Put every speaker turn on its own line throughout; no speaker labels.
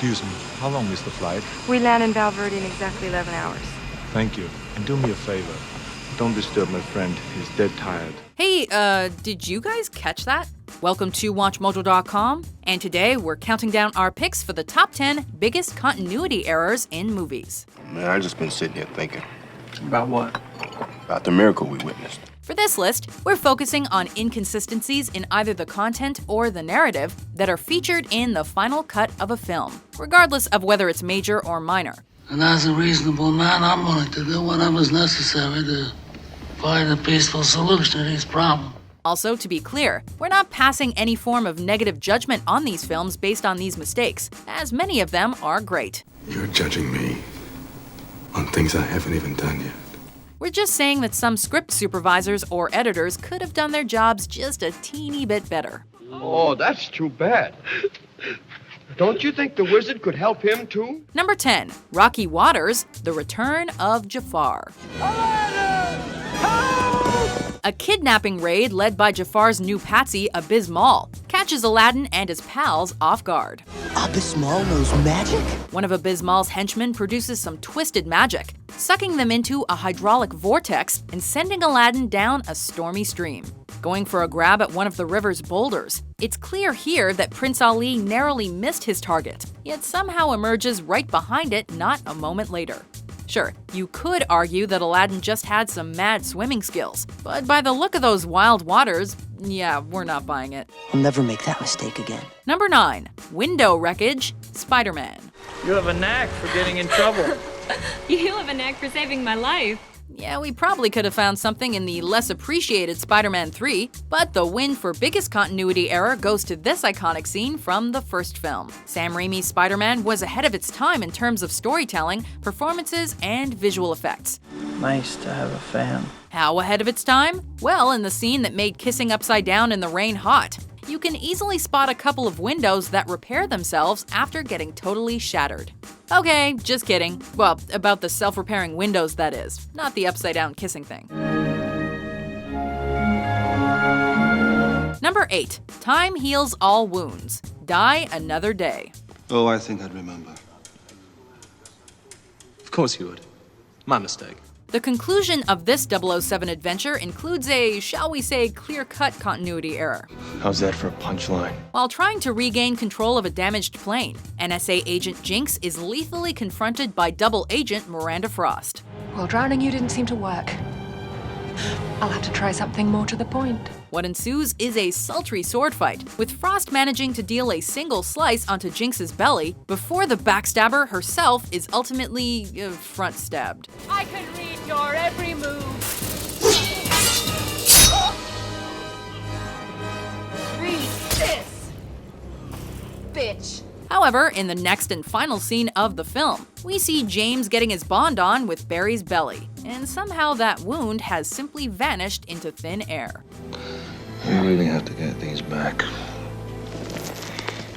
Excuse me, how long is the flight?
We land in Valverde in exactly 11 hours.
Thank you. And do me a favor. Don't disturb my friend. He's dead tired.
Hey, did you guys catch that? Welcome to WatchMojo.com, and today we're counting down our picks for the top 10 biggest continuity errors in movies.
Man, I just been sitting here thinking.
About what?
About the miracle we witnessed.
For this list, we're focusing on inconsistencies in either the content or the narrative that are featured in the final cut of a film, regardless of whether it's major or minor.
And as a reasonable man, I'm willing to do whatever's necessary to find a peaceful solution to these problems.
Also, to be clear, we're not passing any form of negative judgment on these films based on these mistakes, as many of them are great.
You're judging me on things I haven't even done yet.
We're just saying that some script supervisors or editors could have done their jobs just a teeny bit better.
Oh, that's too bad. Don't you think the wizard could help him too?
Number 10, Rocky Waters, The Return of Jafar. A kidnapping raid led by Jafar's new patsy, Abismal, catches Aladdin and his pals off guard.
Abismal knows magic?
One of Abismal's henchmen produces some twisted magic, sucking them into a hydraulic vortex and sending Aladdin down a stormy stream. Going for a grab at one of the river's boulders, it's clear here that Prince Ali narrowly missed his target, yet somehow emerges right behind it not a moment later. Sure, you could argue that Aladdin just had some mad swimming skills, but by the look of those wild waters, yeah, we're not buying it.
I'll never make that mistake again.
Number 9, Window Wreckage, Spider-Man.
You have a knack for getting in trouble.
You have a knack for saving my life.
Yeah, we probably could have found something in the less appreciated Spider-Man 3, but the win for biggest continuity error goes to this iconic scene from the first film. Sam Raimi's Spider-Man was ahead of its time in terms of storytelling, performances, and visual effects.
Nice to have a fan.
How ahead of its time? Well, in the scene that made kissing upside down in the rain hot. You can easily spot a couple of windows that repair themselves after getting totally shattered. Okay, just kidding. Well, about the self-repairing windows, that is, not the upside-down kissing thing. Number 8, Time Heals All Wounds. Die Another Day.
Oh, I think I'd remember.
Of course you would. My mistake.
The conclusion of this 007 adventure includes a, shall we say, clear-cut continuity error.
How's that for a punchline?
While trying to regain control of a damaged plane, NSA agent Jinx is lethally confronted by double agent Miranda Frost.
Well, drowning you didn't seem to work. I'll have to try something more to the point.
What ensues is a sultry sword fight, with Frost managing to deal a single slice onto Jinx's belly before the backstabber herself is ultimately front stabbed.
I can read your every move. Read this, bitch.
However, in the next and final scene of the film, we see James getting his bond on with Barry's belly, and somehow that wound has simply vanished into thin air.
I really have to get these back.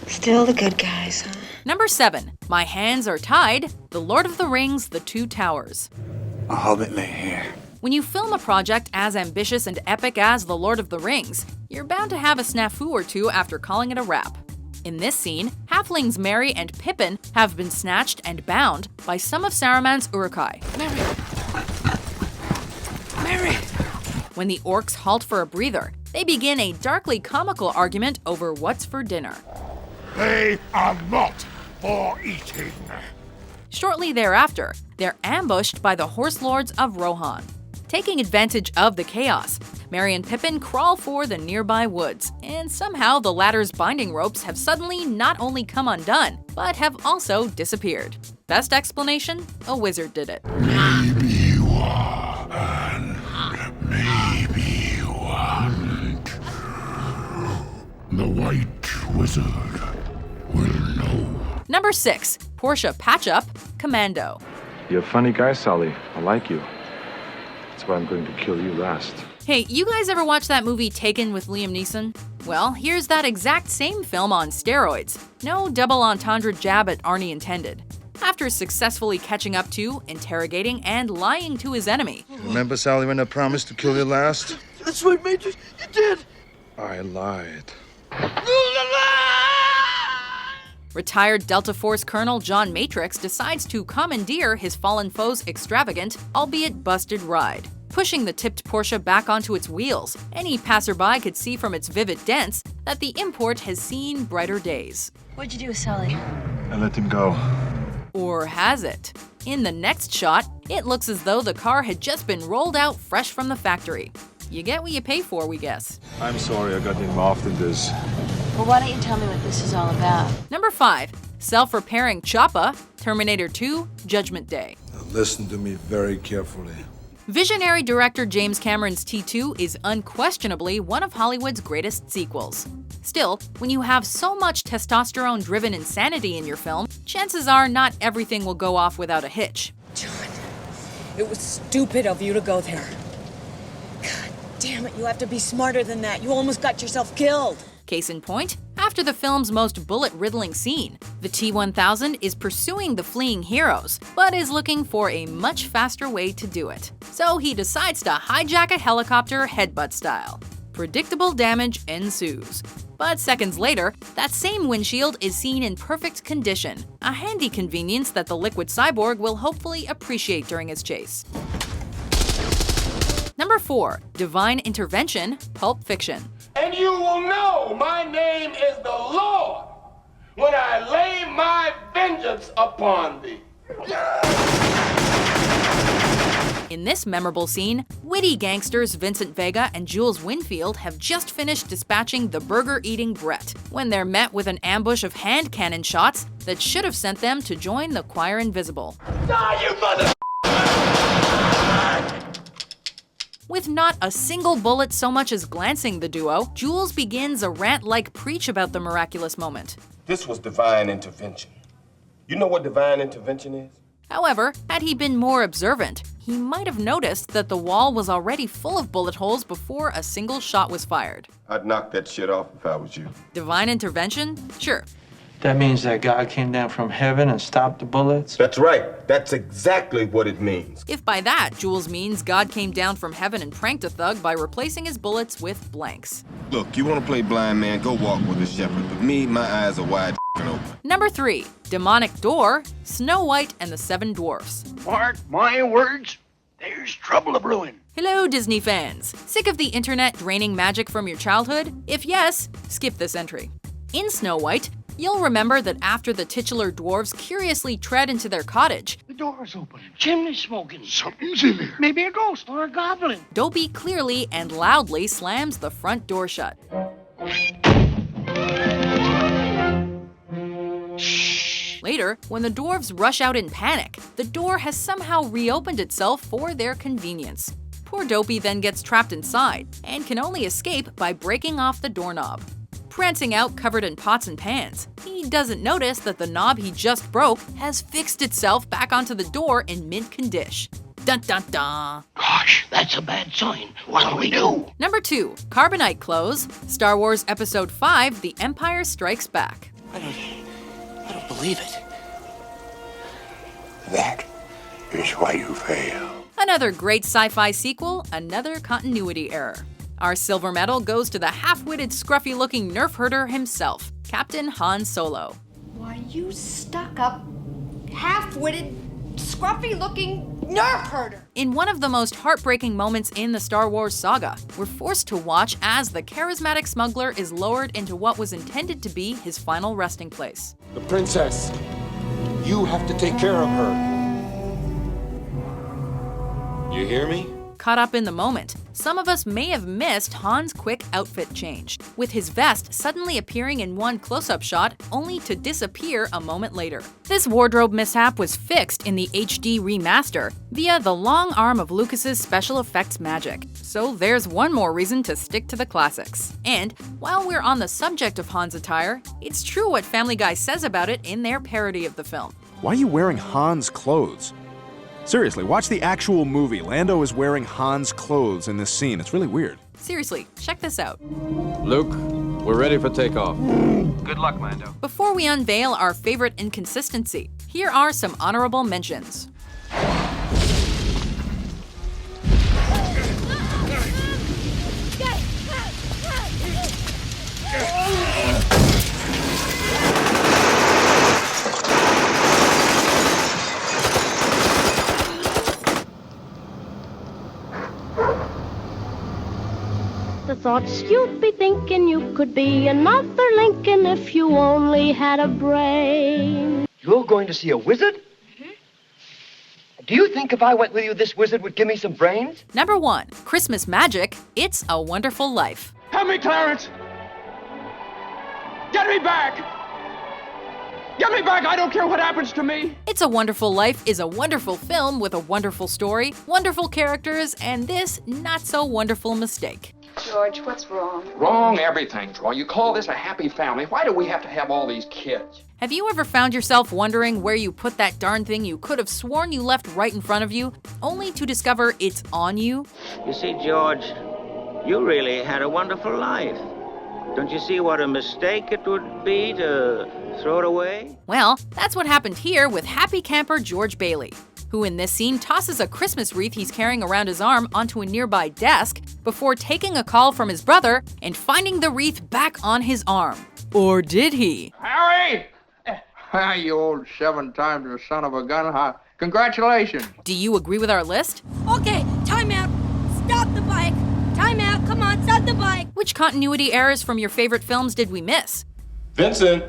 Still the good guys, huh?
Number 7, My Hands Are Tied, The Lord of the Rings, The Two Towers.
A hobbit lay here.
When you film a project as ambitious and epic as The Lord of the Rings, you're bound to have a snafu or two after calling it a wrap. In this scene, halflings Merry and Pippin have been snatched and bound by some of Saruman's Uruk-hai.
Mary!
When the orcs halt for a breather, they begin a darkly comical argument over what's for dinner.
They are not for eating.
Shortly thereafter, they're ambushed by the horse lords of Rohan. Taking advantage of the chaos, Merry and Pippin crawl for the nearby woods, and somehow the latter's binding ropes have suddenly not only come undone, but have also disappeared. Best explanation? A wizard did it.
Maybe you are, and maybe you aren't. The White Wizard will know.
Number 6, Portia Patchup, Commando.
You're a funny guy, Sully. I like you. That's why I'm going to kill you last.
Hey, you guys ever watch that movie Taken with Liam Neeson? Well, here's that exact same film on steroids. No double entendre jab at Arnie intended. After successfully catching up to, interrogating, and lying to his enemy.
Remember, Sally, when I promised to kill you last?
That's right, Major. You did.
I lied.
Retired Delta Force Colonel John Matrix decides to commandeer his fallen foe's extravagant, albeit busted ride. Pushing the tipped Porsche back onto its wheels, any passerby could see from its vivid dents that the import has seen brighter days.
What'd you do with Sully?
I let him go.
Or has it? In the next shot, it looks as though the car had just been rolled out fresh from the factory. You get what you pay for, we guess.
I'm sorry I got involved in this.
Well, why don't you tell me what this is all about?
Number 5. Self-repairing Choppa, Terminator 2, Judgment Day.
Now listen to me very carefully.
Visionary director James Cameron's T2 is unquestionably one of Hollywood's greatest sequels. Still, when you have so much testosterone-driven insanity in your film, chances are not everything will go off without a hitch.
John, it was stupid of you to go there. God damn it, you have to be smarter than that. You almost got yourself killed.
Case in point, after the film's most bullet-riddling scene, the T-1000 is pursuing the fleeing heroes, but is looking for a much faster way to do it. So he decides to hijack a helicopter headbutt style. Predictable damage ensues. But seconds later, that same windshield is seen in perfect condition, a handy convenience that the liquid cyborg will hopefully appreciate during his chase. Number 4. Divine Intervention, Pulp Fiction.
And you will know my name is the Lord when I lay my vengeance upon thee.
In this memorable scene, witty gangsters Vincent Vega and Jules Winfield have just finished dispatching the burger-eating Brett, when they're met with an ambush of hand cannon shots that should have sent them to join the Choir Invisible.
Die, you mother...
With not a single bullet so much as glancing the duo, Jules begins a rant-like preach about the miraculous moment.
This was divine intervention. You know what divine intervention is?
However, had he been more observant, he might have noticed that the wall was already full of bullet holes before a single shot was fired.
I'd knock that shit off if I was you.
Divine intervention? Sure.
That means that God came down from heaven and stopped the bullets?
That's right. That's exactly what it means.
If by that, Jules means God came down from heaven and pranked a thug by replacing his bullets with blanks.
Look, you want to play blind man, go walk with a shepherd. But me, my eyes are wide open.
Number 3. Demonic Door, Snow White and the Seven Dwarfs.
Mark my words, there's trouble a-brewing.
Hello, Disney fans. Sick of the internet draining magic from your childhood? If yes, skip this entry. In Snow White, you'll remember that after the titular dwarves curiously tread into their cottage,
The door's open, chimney smoking. Something's in there. Maybe a ghost or a goblin.
Dopey clearly and loudly slams the front door shut. Later, when the dwarves rush out in panic, the door has somehow reopened itself for their convenience. Poor Dopey then gets trapped inside and can only escape by breaking off the doorknob. Prancing out covered in pots and pans, he doesn't notice that the knob he just broke has fixed itself back onto the door in mint condition. Dun dun dun.
Gosh, that's a bad sign. What'll we do?
Number 2. Carbonite Clothes, Star Wars Episode 5, The Empire Strikes Back.
I don't believe it.
That is why you fail.
Another great sci-fi sequel, another continuity error. Our silver medal goes to the half-witted, scruffy-looking nerf herder himself, Captain Han Solo.
Why, you stuck-up, half-witted, scruffy-looking nerf herder!
In one of the most heartbreaking moments in the Star Wars saga, we're forced to watch as the charismatic smuggler is lowered into what was intended to be his final resting place.
The princess. You have to take care of her. You hear me?
Caught up in the moment, some of us may have missed Han's quick outfit change, with his vest suddenly appearing in one close-up shot only to disappear a moment later. This wardrobe mishap was fixed in the HD remaster via the long arm of Lucas's special effects magic, so there's one more reason to stick to the classics. And while we're on the subject of Han's attire, it's true what Family Guy says about it in their parody of the film.
Why are you wearing Han's clothes? Seriously, watch the actual movie. Lando is wearing Han's clothes in this scene. It's really weird.
Seriously, check this out.
Luke, we're ready for takeoff. Good luck, Mando.
Before we unveil our favorite inconsistency, here are some honorable mentions.
the thoughts you'd be thinking you could be another Lincoln if you only had a brain.
You're going to see a wizard? Do you think if I went with you, this wizard would give me some brains?
Number 1, Christmas magic, It's a Wonderful Life.
Help me, Clarence! Get me back! Get me back! I don't care what happens to me!
It's a Wonderful Life is a wonderful film with a wonderful story, wonderful characters, and this not-so-wonderful mistake.
George, what's wrong?
Wrong, everything's wrong. You call this a happy family? Why do we have to have all these kids?
Have you ever found yourself wondering where you put that darn thing you could have sworn you left right in front of you, only to discover it's on you?
You see, George, you really had a wonderful life. Don't you see what a mistake it would be to throw it away?
Well, that's what happened here with happy camper George Bailey, who in this scene tosses a Christmas wreath he's carrying around his arm onto a nearby desk before taking a call from his brother and finding the wreath back on his arm. Or did he?
Harry! You old 7 times the son of a gun. Congratulations.
Do you agree with our list?
Okay, time out. Stop the bike. Time out. Come on, stop the bike.
Which continuity errors from your favorite films did we miss?
Vincent!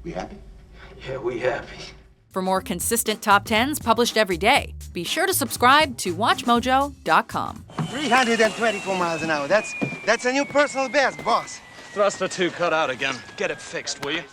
We happy?
Yeah, we happy.
For more consistent top 10s published every day, be sure to subscribe to WatchMojo.com.
324 miles an hour. That's a new personal best, boss.
Thruster 2 cut out again. Get it fixed, will you?